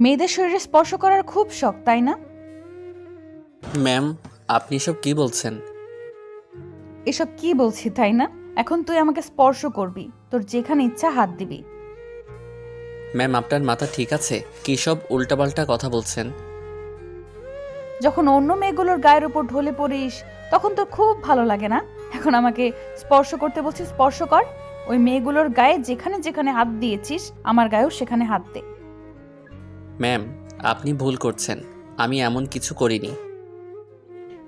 মেয়েদের শরীরে স্পর্শ করার খুব শখ, তাই না? ম্যাম, আপনি এসব কি বলছেন? এসব কি বলছি, তাই না? এখন তুই আমাকে স্পর্শ করবি, তোর যেখানে ইচ্ছা হাত দিবি। ম্যাম, আপনার মাথা ঠিক আছে? কী সব উল্টাপাল্টা কথা বলছেন? যখন অন্য মেয়েগুলোর গায়ের উপর ঢলে পড়িস তখন তোর খুব ভালো লাগে না? এখন আমাকে স্পর্শ করতে বলছিস, স্পর্শ কর। ওই মেয়েগুলোর গায়ে যেখানে যেখানে হাত দিয়েছিস আমার গায়েও সেখানে হাত দে। ম্যাম, আপনি ভুল করছেন। আমি এমন কিছু করিনি।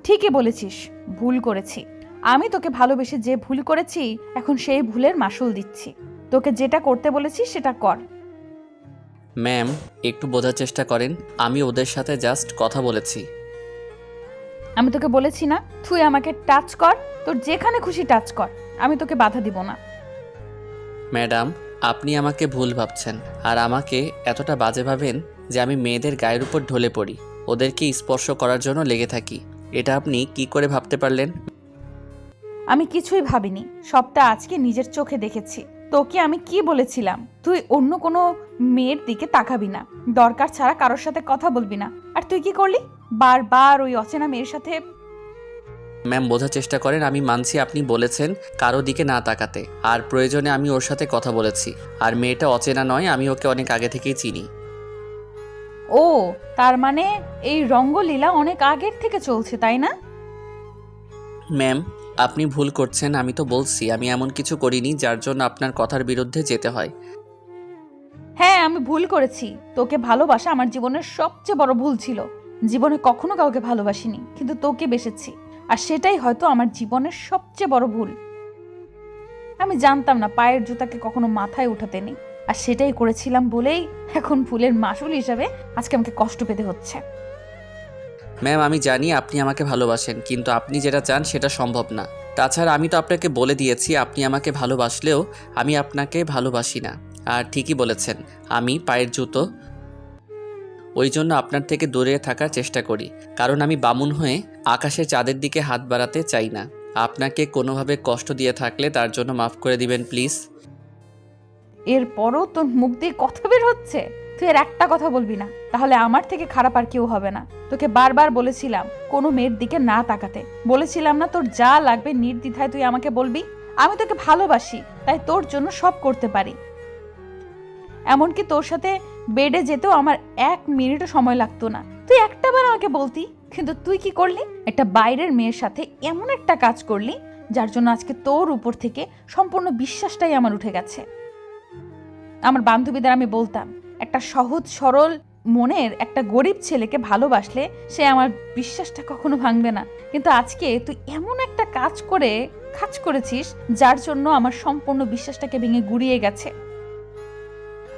ঠিকই বলেছিস, ভুল করেছি। আমি তোকে ভালোবেসে যে ভুল করেছি এখন সেই ভুলের মাসুল দিচ্ছি। তোকে যেটা করতে বলেছি সেটা কর। ম্যাম, একটু বোঝার চেষ্টা করেন। আমি ওদের সাথে জাস্ট কথা বলেছি। আমি তোকে বলেছি না তুই আমাকে টাচ কর, তোর যেখানে খুশি টাচ কর, আমি তোকে বাধা দিব না। ম্যাডাম, আপনি আমাকে ভুল ভাবছেন আর আমাকে এতটা বাজে ভাবেন যে আমি মেয়েদের গায়ের উপর ঢলে পড়ি, ওদেরকে স্পর্শ করার জন্য লেগে থাকি। এটা আপনি কি করে ভাবতে পারলেন? আমি কিছুই ভাবিনি, সবটা আজকে নিজের চোখে দেখেছি। তোকে আমি কি বলেছিলাম, তুই অন্য কোনো মেয়ের দিকে তাকাবি না, দরকার ছাড়া কারোর সাথে কথা বলবি না। আর তুই কি করলি? বারবার ওই অচেনা মেয়ের সাথে। ম্যাম, বোঝার চেষ্টা করেন। আমি মানছি আপনি বলেছেন কারো দিকে না তাকাতে, আর প্রয়োজনে আমি ওর সাথে কথা বলেছি। আর মেয়েটা অচেনা নয়, আমি ওকে অনেক আগে থেকেই চিনি। ও, তার মানে এই রঙ্গলীলা অনেক আগের থেকে চলছে, তাই না? ম্যাম, আপনি ভুল করছেন। আমি তো বলছি আমি এমন কিছু করিনি যার জন্য আপনার কথার বিরুদ্ধে যেতে হয়। হ্যাঁ, আমি ভুল করেছি। তোকে ভালোবাসা আমার জীবনের সবচেয়ে বড় ভুল ছিল। জীবনে কখনো কাউকে ভালোবাসিনি, কিন্তু তোকে বেসেছি। আর সেটাই হয়তো আমার জীবনের সবচেয়ে বড় ভুল। আমি জানতাম না পায়ের জুতাকে কখনো মাথায় উঠাতে নেই, আর সেটাই করেছিলাম বলেই এখন ভুলের মাসুল হিসাবে আজকে আমাকে কষ্ট পেতে হচ্ছে। ম্যাম, আমি জানি আপনি আমাকে ভালোবাসেন, কিন্তু আপনি যেটা চান সেটা সম্ভব না। তাছাড়া আমি তো আপনাকে বলে দিয়েছি আপনি আমাকে ভালোবাসলেও আমি আপনাকে ভালোবাসি না। আর ঠিকই বলেছেন, আমি পায়ের জুতো। ওই জন্য আপনার থেকে দূরে থাকার চেষ্টা করি, কারণ আমি বামুন হয়ে আকাশের চাঁদের দিকে হাত বাড়াতে চাই না। আপনাকে কোনোভাবে কষ্ট দিয়ে থাকলে তার জন্য মাফ করে দিবেন প্লিজ। এরপরও তোর মুখ দিয়ে কথা বের হচ্ছে? তুই আর একটা কথা বলবি না, তাহলে আমার থেকে খারাপ আর কেউ হবে না। তোকে বারবার বলেছিলাম কোনো মেয়ের দিকে না তাকাতে। বলেছিলাম না তোর যা লাগবে নির্দ্বিধায় তুই আমাকে বলবি। আমি তোকে ভালোবাসি, তাই তোর জন্য সব করতে পারি। এমনকি তোর সাথে বেডে যেতেও আমার 1 মিনিটও সময় লাগতো না। তুই একটাবার আমাকে বলতি, কিন্তু তুই কি করলি? একটা বাইরের মেয়ের সাথে এমন একটা কাজ করলি যার জন্য আজকে তোর উপর থেকে সম্পূর্ণ বিশ্বাসটাই আমার উঠে গেছে। আমার বান্ধবীদের আমি বলতাম একটা সহজ সরল মনের একটা গরিব ছেলেকে ভালোবাসলে সে আমার বিশ্বাসটা কখনো ভাঙবে না। কিন্তু আজকে তুই এমন একটা কাজ করেছিস যার জন্য আমার সম্পূর্ণ বিশ্বাসটাকে ভেঙে গুড়িয়ে গেছে।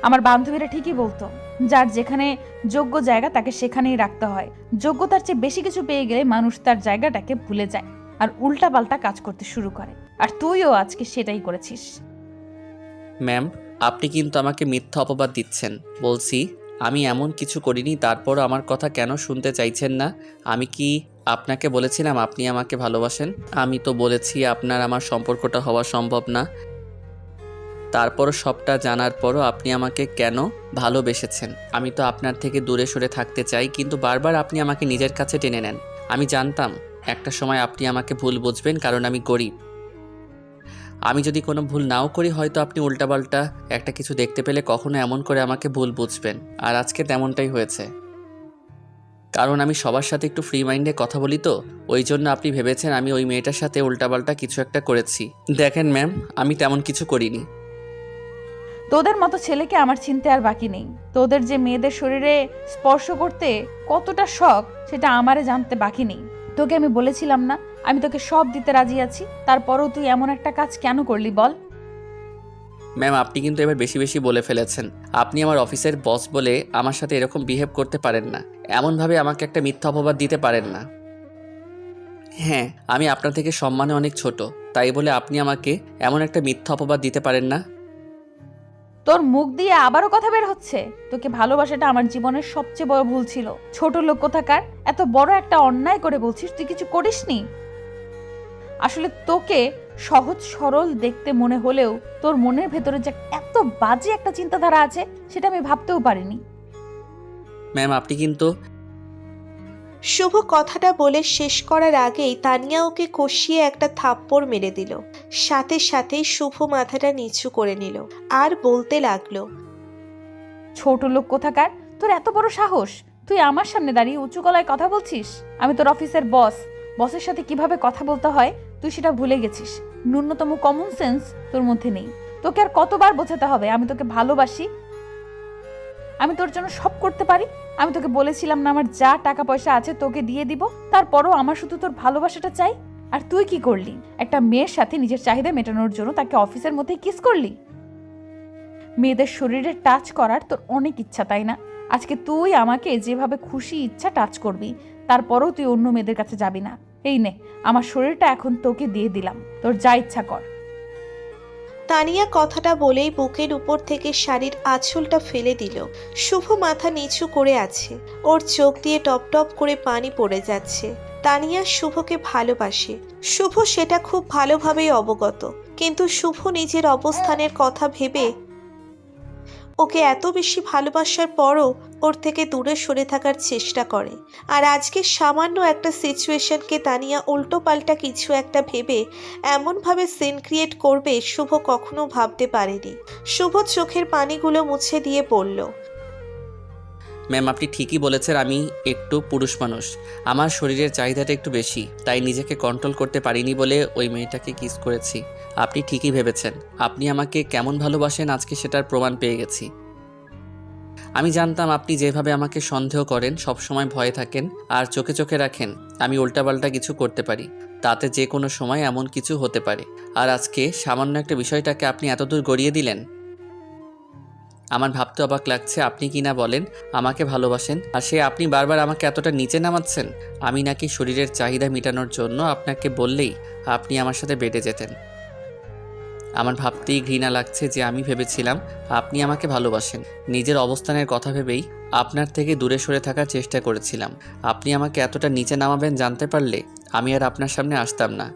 আমার বান্ধবীরা ঠিকই বলতো, যার যেখানে যোগ্য জায়গা তাকে সেখানেই রাখতে হয়। যোগ্যতার চেয়ে বেশি কিছু পেয়ে গেলে মানুষ তার জায়গাটাকে ভুলে যায় আর উল্টাপাল্টা কাজ করতে শুরু করে। আর তুইও আজকে সেটাই করেছিস। ম্যাম, আপনি কিন্তু আমাকে মিথ্যা অপবাদ দিচ্ছেন। বলছি আমি এমন কিছু করিনি, তারপরও আমার কথা কেন শুনতে চাইছেন না? আমি কি আপনাকে বলেছিলাম আপনি আমাকে ভালোবাসেন? আমি তো বলেছি আপনার আমার সম্পর্কটা হওয়া সম্ভব না। তারপরও সবটা জানার পরও আপনি আমাকে কেন ভালোবেসেছেন? আমি তো আপনার থেকে দূরে সরে থাকতে চাই, কিন্তু বারবার আপনি আমাকে নিজের কাছে টেনে নেন। আমি জানতাম একটা সময় আপনি আমাকে ভুল বুঝবেন, কারণ আমি গরিব। আমি যদি কোনো ভুল নাও করি, হয়তো আপনি উল্টাপাল্টা একটা কিছু দেখতে পেলে কখনো এমন করে আমাকে ভুল বুঝবেন। আর আজকে তেমনটাই হয়েছে, কারণ আমি সবার সাথে একটু ফ্রি মাইন্ডে কথা বলি তো। ওই জন্য আপনি ভেবেছেন আমি ওই মেয়েটার সাথে উল্টাপাল্টা কিছু একটা করেছি। দেখেন ম্যাম, আমি তেমন কিছু করিনি। তোদের মতো ছেলেকে আমার চিনতে আর বাকি নেই। তোদের যে মেয়েদের শরীরে স্পর্শ করতে কতটা শখ সেটা আমারে জানতে বাকি নেই। তোকে আমি বলেছিলাম না আমি তোকে সব দিতে রাজি আছি, তারপরও তুই এমন একটা কাজ কেন করলি বল? ম্যাম, আপনি কিন্তু এবার বেশি বেশি বলে ফেলেছেন। আপনি আমার অফিসের বস বলে আমার সাথে এরকম বিহেভ করতে পারেন না। এমনভাবে আমাকে একটা মিথ্যা অপবাদ দিতে পারেন না। হ্যাঁ, আমি আপনার থেকে সম্মানে অনেক ছোট, তাই বলে আপনি আমাকে এমন একটা মিথ্যা অপবাদ দিতে পারেন না। তোর মুখ দিয়ে আবারও কথা বের হচ্ছে? তোকে ভালোবাসাটা আমার জীবনের সবচেয়ে বড় ভুল ছিল। ছোট লোক কোথাকার, এত বড় একটা অন্যায় করে বলছিস তুই কিছু করিসনি। আসলে তোকে সহজ সরল দেখতে মনে হলেও তোর মনের ভেতরে যে এত বাজে একটা চিন্তাধারা আছে সেটা আমি ভাবতেও পারিনি। ম্যাম আপনি কিন্তু শুভ কথাটা বলে শেষ করার আগেই তানিয়া ওকে কষিয়ে একটা থাপ্পড় মেরে দিল। সাথে সাথেই শুভ মাথাটা নিচু করে নিল আর বলতে লাগলো, ছোট লোক কোথাকার, তোর এত বড় সাহস! তুই আমার সামনে দাঁড়িয়ে উঁচু গলায় কথা বলছিস? আমি তোর অফিসের বস, বসের সাথে কিভাবে কথা বলতে হয় তুই সেটা ভুলে গেছিস। ন্যূনতম কমন সেন্স তোর মধ্যে নেই। তোকে আর কতবার বোঝাতে হবে আমি তোকে ভালোবাসি, আমি তোর জন্য সব করতে পারি। আমি তোকে বলেছিলাম না আমার যা টাকা পয়সা আছে তোকে দিয়ে দিব, তারপরও আমার শুধু তোর ভালোবাসাটা চাই। আর তুই কি করলি? একটা মেয়ের সাথে নিজের চাহিদা মেটানোর জন্য তাকে অফিসের মধ্যেই কিস করলি। মেয়েদের শরীরে টাচ করার তোর অনেক ইচ্ছা, তাই না? আজকে তুই আমাকে যেভাবে খুশি ইচ্ছা টাচ করবি, তারপরও তুই অন্য মেয়েদের কাছে যাবি না। এই নে, আমার শরীরটা এখন তোকে দিয়ে দিলাম, তোর যা ইচ্ছা কর। তানিয়া কথাটা বলেই বুকের উপর থেকে শাড়ির আঁচলটা ফেলে দিল। শুভ মাথা নিচু করে আছে, ওর চোখ দিয়ে টপ টপ করে পানি পড়ে যাচ্ছে। তানিয়া শুভকে ভালোবাসে, শুভ সেটা খুব ভালোভাবেই অবগত, কিন্তু শুভ নিজের অবস্থানের কথা ভেবে ওকে এত বেশি ভালোবাসার পরও ওর থেকে দূরে সরে থাকার চেষ্টা করে। আর আজকে সামান্য একটা সিচুয়েশনকে তানিয়া উল্টো পাল্টা কিছু একটা ভেবে এমনভাবে সিন ক্রিয়েট করবে শুভ কখনো ভাবতে পারেনি। শুভ চোখের পানিগুলো মুছে দিয়ে বলল, ম্যাম আপনি ঠিকই বলেছেন, আমি একটু পুরুষ মানুষ, আমার শরীরের চাহিদাটা একটু বেশি, তাই নিজেকে কন্ট্রোল করতে পারিনি বলে ওই মেয়েটাকে কিস করেছি। আপনি ঠিকই ভেবেছেন, আপনি আমাকে কেমন ভালোবাসেন আজকে সেটার প্রমাণ পেয়ে গেছি। আমি জানতাম আপনি যেভাবে আমাকে সন্দেহ করেন, সবসময় ভয়ে থাকেন আর চোখে চোখে রাখেন আমি উল্টাপাল্টা কিছু করতে পারি, তাতে যে কোনো সময় এমন কিছু হতে পারে। আর আজকে সামান্য একটা বিষয়টাকে আপনি এতদূর গড়িয়ে দিলেন। আমার ভাবতে অবাক লাগছে, আপনি কি না বলেন আমাকে ভালোবাসেন, আর সে আপনি বারবার আমাকে এতটা নিচে নামাচ্ছেন। আমি নাকি শরীরের চাহিদা মেটানোর জন্য আপনাকে বললেই আপনি আমার সাথে বেডে যেতেন। আমার ভাবতেই ঘৃণা লাগছে যে আমি ভেবেছিলাম আপনি আমাকে ভালোবাসেন। নিজের অবস্থানের কথা ভেবেই আপনার থেকে দূরে সরে থাকার চেষ্টা করেছিলাম। আপনি আমাকে এতটা নিচে নামাবেন জানতে পারলে আমি আর আপনার সামনে আসতাম না।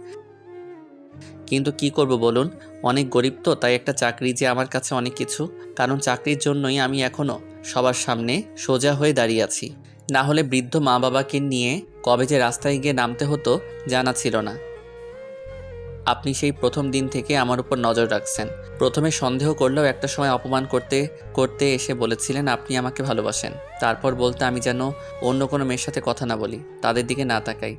কিন্তু কি করব বলুন, অনেক গরিব তো, তাই একটা চাকরি যে আমার কাছে অনেক কিছু। কারণ চাকরির জন্যই আমি এখনও সবার সামনে সোজা হয়ে দাঁড়িয়ে আছি। না হলে বৃদ্ধ মা বাবাকে নিয়ে কবে যে রাস্তায় গিয়ে নামতে হতো জানা ছিল না। আপনি সেই প্রথম দিন থেকে আমার উপর নজর রাখছেন। প্রথমে সন্দেহ করলেও একটা সময় অপমান করতে করতে এসে বলেছিলেন আপনি আমাকে ভালোবাসেন। তারপর বলতে আমি যেন অন্য কোনো মেয়ের সাথে কথা না বলি, তাদের দিকে না তাকাই।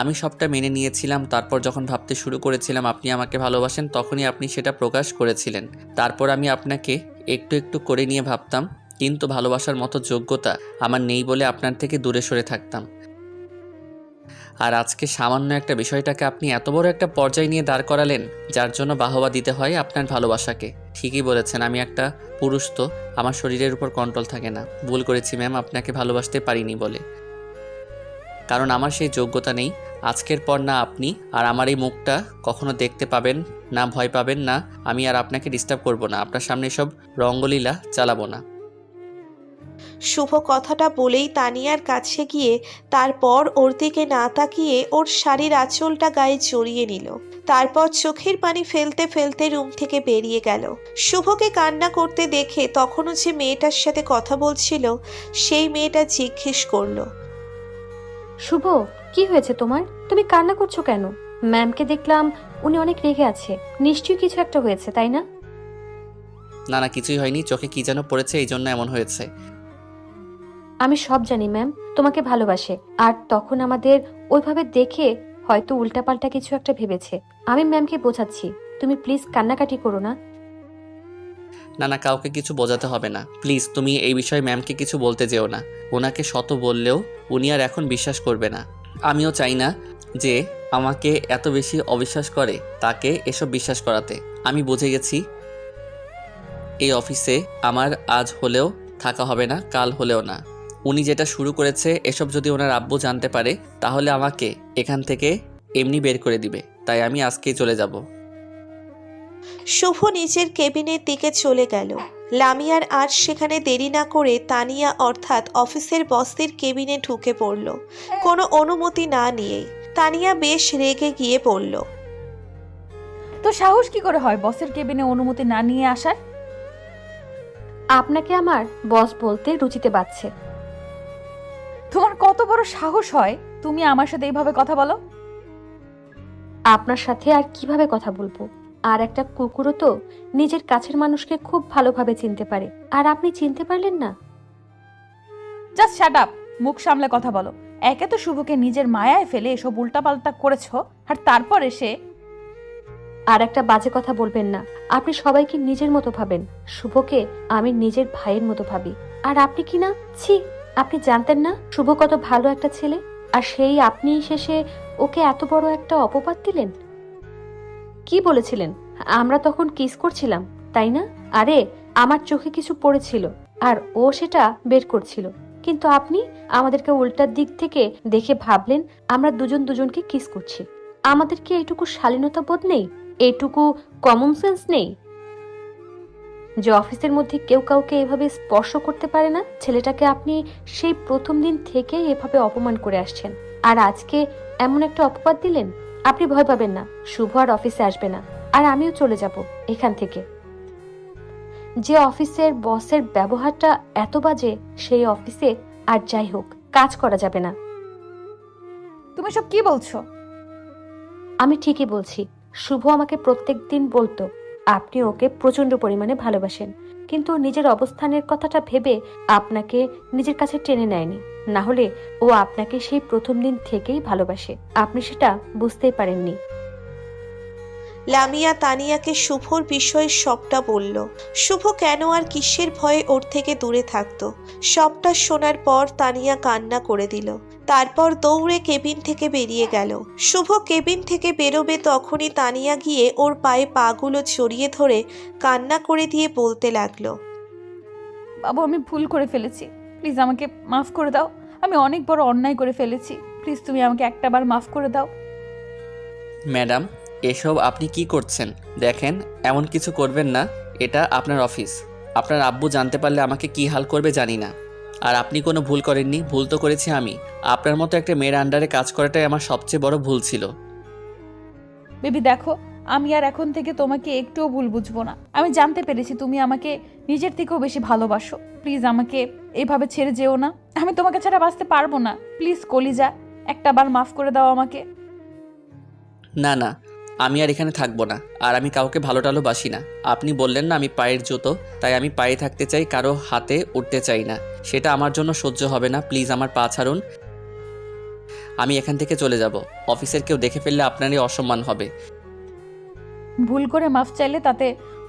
আমি সবটা মেনে নিয়েছিলাম। তারপর যখন ভাবতে শুরু করেছিলাম আপনি আমাকে ভালোবাসেন, তখনই আপনি সেটা প্রকাশ করেছিলেন। তারপর আমি আপনাকে একটু একটু করে নিয়ে ভাবতাম, কিন্তু ভালোবাসার মতো যোগ্যতা আমার নেই বলে আপনার থেকে দূরে সরে থাকতাম। আর আজকে সামান্য একটা বিষয়টাকে আপনি এত বড় একটা পর্যায়ে নিয়ে দাঁড় করালেন, যার জন্য বাহবা দিতে হয় আপনার ভালোবাসাকে। ঠিকই বলেছেন, আমি একটা পুরুষ, তো আমার শরীরের উপর কন্ট্রোল থাকে না। ভুল করেছি ম্যাম আপনাকে ভালোবাসতে পারিনি বলে, কারণ আমার সেই যোগ্যতা নেই। আজকের পর না আপনি আর আমার এই মুখটা কখনো দেখতে পাবেন না, ভয় পাবেন না। আমি আর আপনাকে ডিস্টার্ব করব না, আপনার সামনে সব রঙ্গলীলা চালাবো না। শুভ কথাটা বলেই তানিয়ার কাছে গিয়ে তারপর ওর দিকে না তাকিয়ে ওর শাড়ির আঁচলটা গায়ে জড়িয়ে নিল। তারপর চোখের পানি ফেলতে ফেলতে রুম থেকে বেরিয়ে গেল। শুভকে কান্না করতে দেখে তখনও যে মেয়েটার সাথে কথা বলছিল সেই মেয়েটা জিজ্ঞেস করলো, শুভ, কি হয়েছে তোমার? তুমি কান্না করছো কেন? ম্যামকে দেখলাম, উনি অনেক রেগে আছে। নিশ্চয়ই কিছু একটা হয়েছে, তাই না? না না, কিছুই হয়নি, চোখে কি যেন পড়েছে, এই জন্য এমন হয়েছে। আমি সব জানি ম্যাম তোমাকে ভালোবাসে, আর তখন আমাদের ওইভাবে দেখে হয়তো উল্টাপাল্টা কিছু একটা ভেবেছে। আমি ম্যামকে বোঝাচ্ছি, তুমি প্লিজ কান্নাকাটি করো না। না না, কাউকে কিছু বোঝাতে হবে না, প্লিজ তুমি এই বিষয়ে ম্যামকে কিছু বলতে যেও না। ওনাকে শত বললেও উনি আর এখন বিশ্বাস করবে না। আমিও চাই না যে আমাকে এত বেশি অবিশ্বাস করে তাকে এসব বিশ্বাস করাতে। আমি বুঝে গেছি এই অফিসে আমার আজ হলেও থাকা হবে না, কাল হলেও না। উনি যেটা শুরু করেছে এসব যদি ওনার আব্বু জানতে পারে তাহলে আমাকে এখান থেকে এমনি বের করে দিবে, তাই আমি আজকেই চলে যাব। শুভ নিজের কেবিনের দিকে চলে গেল। লামিয়ার আর সেখানে দেরি না করে তানিয়া অর্থাৎ অফিসের বসদের কেবিনে ঢুকে পড়ল, কোনো অনুমতি না নিয়েই। তানিয়া বেশ রেগে গিয়ে বলল, তো সাহস কি করে হয় বসের কেবিনে অনুমতি না নিয়ে আসার? আপনাকে আমার বস বলতে রুচিতে বাজছে। তোমার কত বড় সাহস হয় তুমি আমার সাথে এইভাবে কথা বলো? আপনার সাথে আর কিভাবে কথা বলবো? আর একটা কুকুরও তো নিজের কাছের মানুষকে খুব ভালোভাবে চিনতে পারে, আর আপনি চিনতে পারলেন না। জাস্ট শাট আপ, মুখ সামলে কথা বলো। একে তো শুভকে নিজের মায়ায় ফেলে এসব উল্টাপাল্টা করেছো, আর তারপর এসে আর একটা বাজে কথা বলবেন না। আপনি সবাইকে নিজের মতো ভাবেন, শুভকে আমি নিজের ভাইয়ের মতো ভাবি। আর আপনি কি না, ছি, আপনি জানতেন না শুভ কত ভালো একটা ছেলে, আর সেই আপনি শেষে ওকে এত বড় একটা অপবাদ দিলেন। কি বলেছিলেন? আমরা তখন কিস করছিলাম, তাই না? আরে আমার চোখে কিছু পড়েছিল আর ও সেটা বের করছিল, কিন্তু আপনি আমাদেরকে উল্টার দিক থেকে দেখে ভাবলেন আমরা দুজন দুজনকে কিস করছি। আমাদের কি এইটুকু শালীনতা বোধ নেই? এইটুকু কমন সেন্স নেই যে অফিসের মধ্যে কেউ কাউকে এভাবে স্পর্শ করতে পারে না? ছেলেটাকে আপনি সেই প্রথম দিন থেকে এভাবে অপমান করে আসছেন, আর আজকে এমন একটা অপবাদ দিলেন। আপনি ভয় পাবেন না, শুভ আর অফিসে আসবে না, আর আমিও চলে যাব এখান থেকে। যে অফিসের বসের ব্যবহারটা এত বাজে, সেই অফিসে আর যাই হোক কাজ করা যাবে না। তুমি সব কি বলছো? আমি ঠিকই বলছি। শুভ আমাকে প্রত্যেকদিন বলতো আপনি ওকে প্রচন্ড পরিমাণে ভালোবাসেন, কিন্তু নিজের অবস্থানের কথাটা ভেবে আপনাকে নিজের কাছে টেনে নেয়নি। না হলে ও আপনাকে সেই প্রথম দিন থেকেই ভালোবাসে, আপনি সেটা বুঝতেই পারেননি। লামিয়া তানিয়াকে শুভর বিষয়ে সবটা বলল। শুভ কেন আর কিসের ভয়ে ওর থেকে দূরে থাকতো। সবটা শোনার পর তানিয়া কান্না করে দিল। তারপর দৌড়ে কেবিন থেকে বেরিয়ে গেল। শুভ কেবিন থেকে বেরোবে তখনই তানিয়া গিয়ে ওর পায়ে পাগুলো জড়িয়ে ধরে কান্না করে দিয়ে বলতে লাগলো, বাবু আমি ভুল করে ফেলেছি, প্লিজ আমাকে মাফ করে দাও। আমি অনেক বড় অন্যায় করে ফেলেছি, প্লিজ তুমি আমাকে একটাবার মাফ করে দাও। ম্যাডাম, এসব আপনি কি করছেন? দেখেন, এমন কিছু করবেন না। এটা আপনার অফিস। আপনার আব্বু জানতে পারলে আমাকে কি হাল করবে জানি না। আর আপনি কোনো ভুল করেননি, ভুল তো করেছি আমি। আপনার মতো একটা মেয়ের আন্ডারে কাজ করাটাই আমার সবচেয়ে বড় ভুল ছিল। বেবি দেখো, আমি আর এখন থেকে তোমাকে একটুও ভুল বুঝবো না। আমি জানতে পেরেছি তুমি আমাকে নিজের থেকেও বেশি ভালোবাসো। প্লিজ আমাকে এভাবে ছেড়ে যেও না, আমি তোমাকে ছাড়া বাঁচতে পারবো না। প্লিজ কলিজা, একটাবার মাফ করে দাও আমাকে। না না, আমি আর এখানে থাকবো না। আর আমি কাউকে ভালো টালো বাসি না। আপনি বললেন না আমি পায়ের জুতো, তাই আমি পায়ে থাকতে চাই, কারো হাতে উঠতে চাই না। সেটা আমার জন্য সহ্য হবে না। প্লিজ আমার পা ছাড়ুন, আমি এখান থেকে চলে যাব। অফিসের কেউ দেখে ফেললে আপনারই অসম্মান হবে। ভুল করে মাফ চাইলে তাতে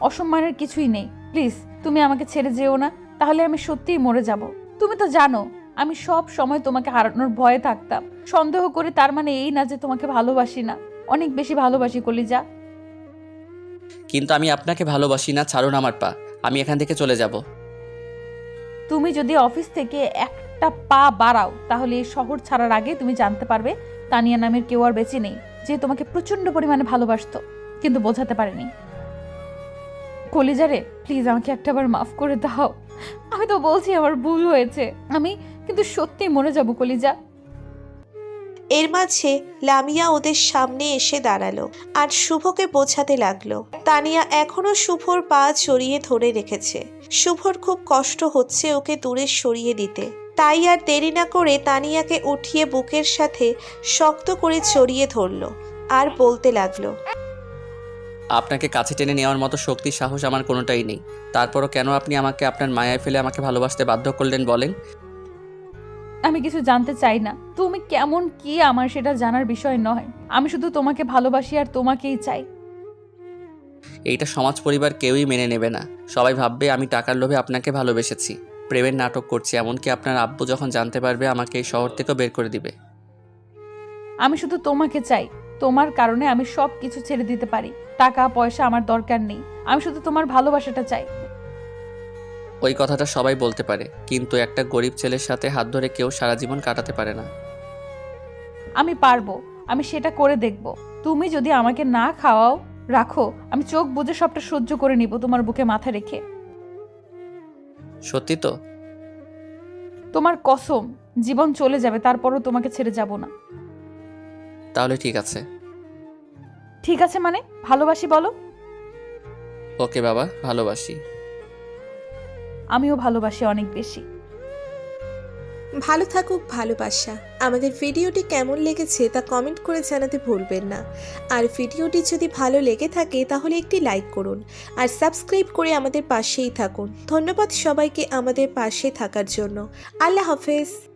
অসম্মানের কিছুই নেই। প্লিজ তুমি আমাকে ছেড়ে যেও না, তাহলে আমি সত্যিই মরে যাব। তুমি তো জানো আমি সব সময় তোমাকে হারানোর ভয়ে থাকতাম। সন্দেহ করে তার মানে এই না যে তোমাকে ভালোবাসি না, অনেক বেশি ভালোবাসি কলিজা। কিন্তু আমি আপনাকে ভালোবাসি না। ছাড়ুন আমার পা, আমি এখান থেকে চলে যাব। তুমি যদি অফিস থেকে একটা পা বাড়াও তাহলে এই শহর ছাড়ার আগে তুমি জানতে পারবে তানিয়া নামের কেউ আর বেঁচে নেই, যে তোমাকে প্রচন্ড পরিমাণে ভালোবাসতো কিন্তু বোঝাতে পারেনি। কলিজারে প্লিজ আমাকে একটাবার মাফ করে দাও। আমি তো বলছি আমার ভুল হয়েছে, আমি কিন্তু সত্যি মরে যাব কলিজা। এর মাঝে লামিয়া ওদের সামনে এসে দাঁড়ালো আর শুভকে বোঝাতে লাগলো। তানিয়া এখনো শুভর পা জড়িয়ে ধরে রেখেছে। শুভর খুব কষ্ট হচ্ছে ওকে দূরে সরিয়ে দিতে, তাই আর দেরি না করে তানিয়াকে উঠিয়ে বুকের সাথে শক্ত করে জড়িয়ে ধরলো আর বলতে লাগলো, আপনাকে কাছে টেনে নেওয়ার মতো শক্তি সাহস আমার কোনোটাই নেই। তারপরও কেন আপনি আমাকে আপনার মায়ায় ফেলে আমাকে ভালোবাসতে বাধ্য করলেন বলেন? আমি কিছু জানতে চাই না, তুমি কেমন কি আমার সেটা জানার বিষয় নয়। আমি শুধু তোমাকে ভালোবাসি আর তোমাকেই চাই। এইটা সমাজ পরিবার কেউই মেনে নেবে না। সবাই ভাববে আমি টাকার লোভে আপনাকে ভালোবেসেছি, প্রেমের নাটক করছি। এমনকি আপনার আব্বু যখন জানতে পারবে আমাকে এই শহর থেকেও বের করে দিবে। আমি শুধু তোমাকে চাই, তোমার কারণে আমি সব কিছু ছেড়ে দিতে পারি। টাকা পয়সা আমার দরকার নেই, আমি শুধু তোমার ভালোবাসাটা চাই। ওই কথাটা সবাই বলতে পারে, কিন্তু একটা গরিব ছেলের সাথে হাত ধরে কেউ সারা জীবন কাটাতে পারে না। আমি পারবো, আমি সেটা করে দেখব। তুমি যদি আমাকে না খাওয়াও রাখো, আমি চোখ বুজে সবটা সহ্য করে নিব তোমার বুকে মাথা রেখে। সত্যি তো? তোমার কসম, জীবন চলে যাবে তারপরও তোমাকে ছেড়ে যাব না। তাহলে ঠিক আছে। ঠিক আছে মানে ভালোবাসি বলো। ওকে বাবা, ভালোবাসি। আমিও ভালোবাসি অনেক বেশি। ভালো থাকুক ভালোবাসা। আমাদের ভিডিওটি কেমন লেগেছে তা কমেন্ট করে জানাতে ভুলবেন না। আর ভিডিওটি যদি ভালো লেগে থাকে তাহলে একটি লাইক করুন আর সাবস্ক্রাইব করে আমাদের পাশেই থাকুন। ধন্যবাদ সবাইকে আমাদের পাশে থাকার জন্য। আল্লাহ হাফেজ।